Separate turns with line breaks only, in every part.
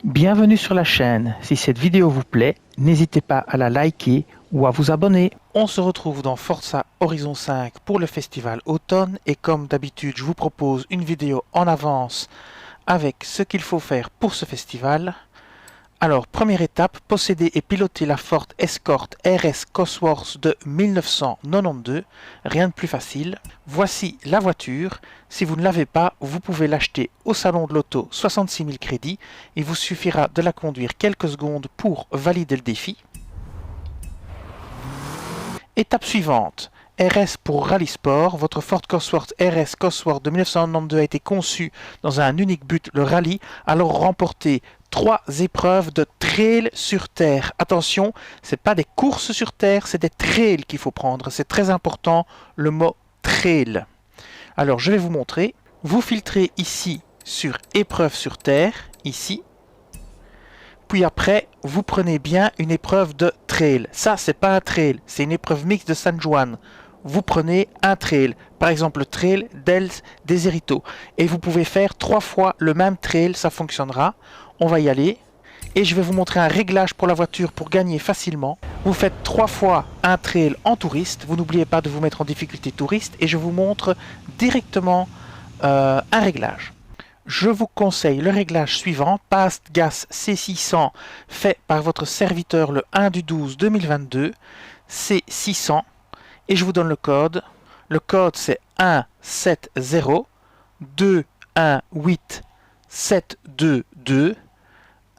Bienvenue sur la chaîne. Si cette vidéo vous plaît, n'hésitez pas à la liker ou à vous abonner. On se retrouve dans Forza Horizon 5 pour le festival automne et comme d'habitude, je vous propose une vidéo en avance avec ce qu'il faut faire pour ce festival. Alors, première étape, posséder et piloter la Ford Escort RS Cosworth de 1992, rien de plus facile. Voici la voiture. Si vous ne l'avez pas, vous pouvez l'acheter au salon de l'auto 66 000 crédits. Il vous suffira de la conduire quelques secondes pour valider le défi. Étape suivante. RS pour Rally Sport. Votre Ford Cosworth RS Cosworth de 1992 a été conçu dans un unique but, le rallye. Alors remportez 3 épreuves de trail sur terre. Attention, ce n'est pas des courses sur terre, c'est des trails qu'il faut prendre. C'est très important, le mot trail. Alors, je vais vous montrer. Vous filtrez ici sur épreuve sur terre, ici. Puis après, vous prenez bien une épreuve de trail. Ça, c'est pas un trail, c'est une épreuve mixte de San Juan. Vous prenez un trail, par exemple le trail del Desierto. Et vous pouvez faire 3 fois le même trail, ça fonctionnera. On va y aller. Et je vais vous montrer un réglage pour la voiture pour gagner facilement. Vous faites 3 fois un trail en touriste. Vous n'oubliez pas de vous mettre en difficulté touriste. Et je vous montre directement un réglage. Je vous conseille le réglage suivant. Past Gas C600 fait par votre serviteur le 1 du 12 2022. C600. Et je vous donne le code. Le code c'est 170 218 722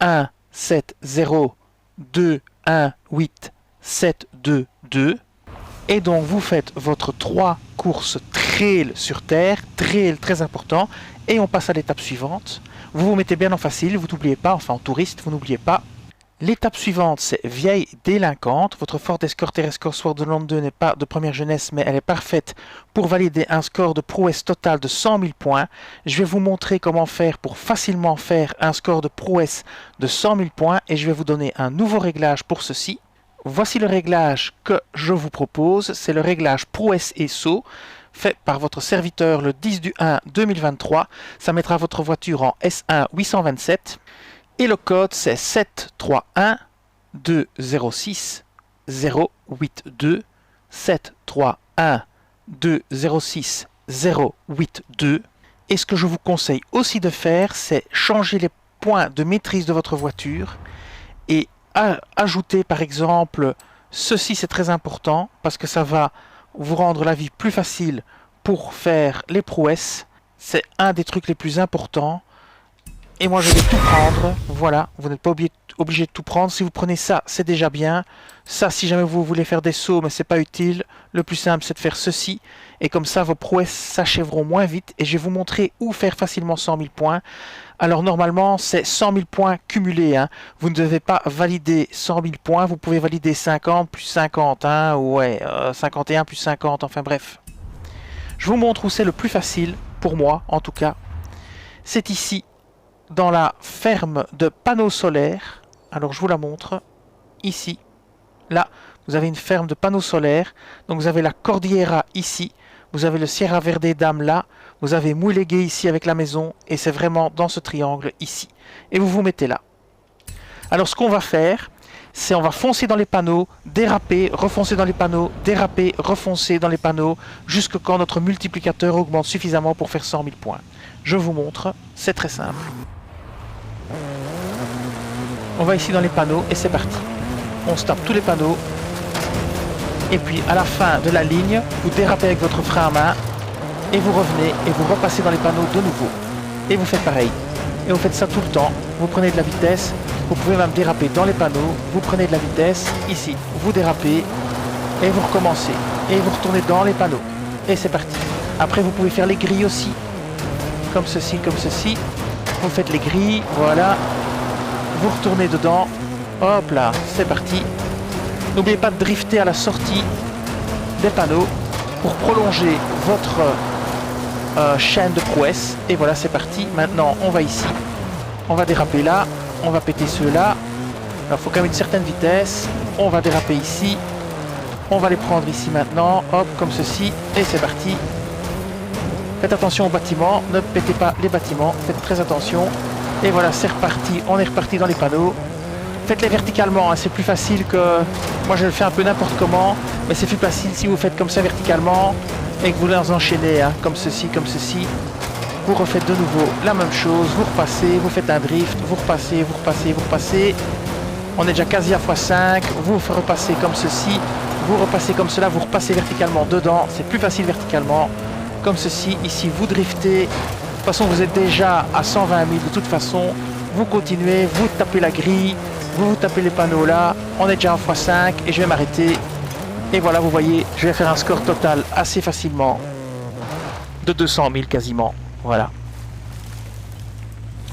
170 218 722. Et donc vous faites votre 3 courses trail sur terre, trail très important, et on passe à l'étape suivante. Vous vous mettez bien en facile, vous n'oubliez pas, enfin en touriste, vous n'oubliez pas. L'étape suivante, c'est vieille délinquante. Votre Ford Escort RS Cosworth de 92 n'est pas de première jeunesse, mais elle est parfaite pour valider un score de prouesse total de 100 000 points. Je vais vous montrer comment faire pour facilement faire un score de prouesse de 100 000 points et je vais vous donner un nouveau réglage pour ceci. Voici le réglage que je vous propose. C'est le réglage prouesse et saut fait par votre serviteur le 10 du 1 2023. Ça mettra votre voiture en S1 827. Et le code c'est 731 206 082 731 206 082. Et ce que je vous conseille aussi de faire, c'est changer les points de maîtrise de votre voiture et ajouter par exemple ceci, c'est très important parce que ça va vous rendre la vie plus facile pour faire les prouesses. C'est un des trucs les plus importants. Et moi je vais tout prendre, voilà, vous n'êtes pas obligé de tout prendre. Si vous prenez ça, c'est déjà bien. Ça, si jamais vous voulez faire des sauts, mais c'est pas utile, le plus simple c'est de faire ceci. Et comme ça, vos prouesses s'achèveront moins vite. Et je vais vous montrer où faire facilement 100 000 points. Alors normalement, c'est 100 000 points cumulés. Hein. Vous ne devez pas valider 100 000 points, vous pouvez valider 50 plus 50, hein, ouais, 51 plus 50, enfin bref. Je vous montre où c'est le plus facile, pour moi en tout cas. C'est ici. Dans la ferme de panneaux solaires. Alors je vous la montre ici. Là vous avez une ferme de panneaux solaires. Donc vous avez la Cordillera ici, vous avez le Sierra Verde Dam là, vous avez Mulegé ici avec la maison, et c'est vraiment dans ce triangle ici. Et vous vous mettez là. Alors ce qu'on va faire, c'est on va foncer dans les panneaux, déraper, refoncer dans les panneaux, déraper, refoncer dans les panneaux, jusqu'à quand notre multiplicateur augmente suffisamment pour faire 100 000 points. Je vous montre, c'est très simple. On va ici dans les panneaux et c'est parti. On se tape tous les panneaux. Et puis à la fin de la ligne, vous dérapez avec votre frein à main. Et vous revenez et vous repassez dans les panneaux de nouveau. Et vous faites pareil. Et vous faites ça tout le temps. Vous prenez de la vitesse. Vous pouvez même déraper dans les panneaux. Vous prenez de la vitesse. Ici, vous dérapez. Et vous recommencez. Et vous retournez dans les panneaux. Et c'est parti. Après, vous pouvez faire les grilles aussi. Comme ceci, comme ceci. Vous faites les grilles. Voilà. Vous retournez dedans, hop là, c'est parti. N'oubliez pas de drifter à la sortie des panneaux pour prolonger votre chaîne de prouesse. Et voilà, c'est parti. Maintenant, on va ici, on va déraper là, on va péter ceux-là. Alors, il faut quand même une certaine vitesse. On va déraper ici, on va les prendre ici maintenant, hop, comme ceci, et c'est parti. Faites attention aux bâtiments, ne pétez pas les bâtiments, faites très attention. Et voilà, c'est reparti, on est reparti dans les panneaux. Faites-les verticalement, hein, c'est plus facile que... Moi je le fais un peu n'importe comment, mais c'est plus facile si vous faites comme ça verticalement et que vous les enchaînez, hein, comme ceci, comme ceci. Vous refaites de nouveau la même chose, vous repassez, vous faites un drift, vous repassez, vous repassez, vous repassez. On est déjà quasi à x5, vous repassez comme ceci, vous repassez comme cela, vous repassez verticalement dedans, c'est plus facile verticalement. Comme ceci, ici vous driftez. De toute façon vous êtes déjà à 120 000 de toute façon. Vous continuez, vous tapez la grille, vous tapez les panneaux là. On est déjà en x5 et je vais m'arrêter. Et voilà, vous voyez, je vais faire un score total assez facilement de 200 000 quasiment. Voilà.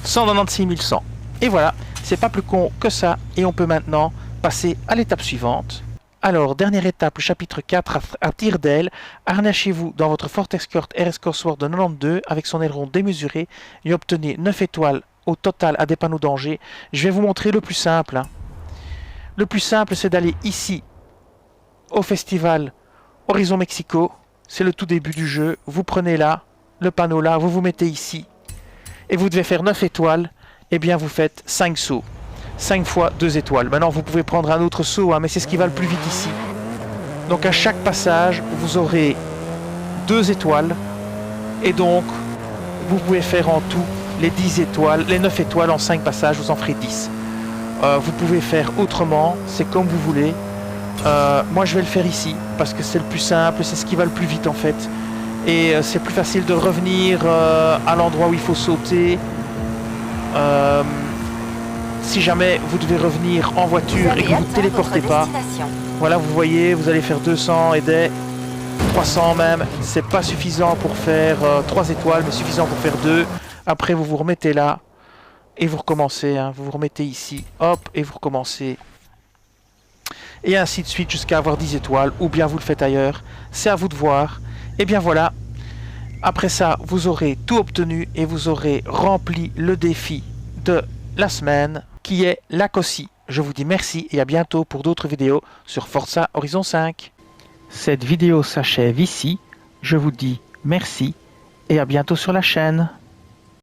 196 100. Et voilà, c'est pas plus con que ça. Et on peut maintenant passer à l'étape suivante. Alors, dernière étape, le chapitre 4 à tire d'aile. Harnachez-vous dans votre Ford Escort RS Cosworth de 92 avec son aileron démesuré et obtenez 9 étoiles au total à des panneaux danger. Je vais vous montrer le plus simple. Hein. Le plus simple, c'est d'aller ici au festival Horizon Mexico. C'est le tout début du jeu. Vous prenez là, le panneau là, vous vous mettez ici. Et vous devez faire 9 étoiles. Et bien, vous faites 5 sauts. 5 fois 2 étoiles. Maintenant, vous pouvez prendre un autre saut, hein, mais c'est ce qui va le plus vite ici. Donc, à chaque passage, vous aurez 2 étoiles. Et donc, vous pouvez faire en tout les 10 étoiles, les 9 étoiles en 5 passages, vous en ferez 10. Vous pouvez faire autrement, c'est comme vous voulez. Moi, je vais le faire ici, parce que c'est le plus simple, c'est ce qui va le plus vite en fait. Et c'est plus facile de revenir à l'endroit où il faut sauter. Si jamais vous devez revenir en voiture et que vous ne téléportez pas, voilà, vous voyez, vous allez faire 200 et des 300 même. C'est pas suffisant pour faire 3 étoiles, mais suffisant pour faire 2. Après, vous vous remettez là et vous recommencez. Hein. Vous vous remettez ici, hop, et vous recommencez. Et ainsi de suite jusqu'à avoir 10 étoiles, ou bien vous le faites ailleurs. C'est à vous de voir. Et bien voilà. Après ça, vous aurez tout obtenu et vous aurez rempli le défi de la semaine qui est la COSI. Je vous dis merci et à bientôt pour d'autres vidéos sur Forza Horizon 5. Cette vidéo s'achève ici. Je vous dis merci et à bientôt sur la chaîne.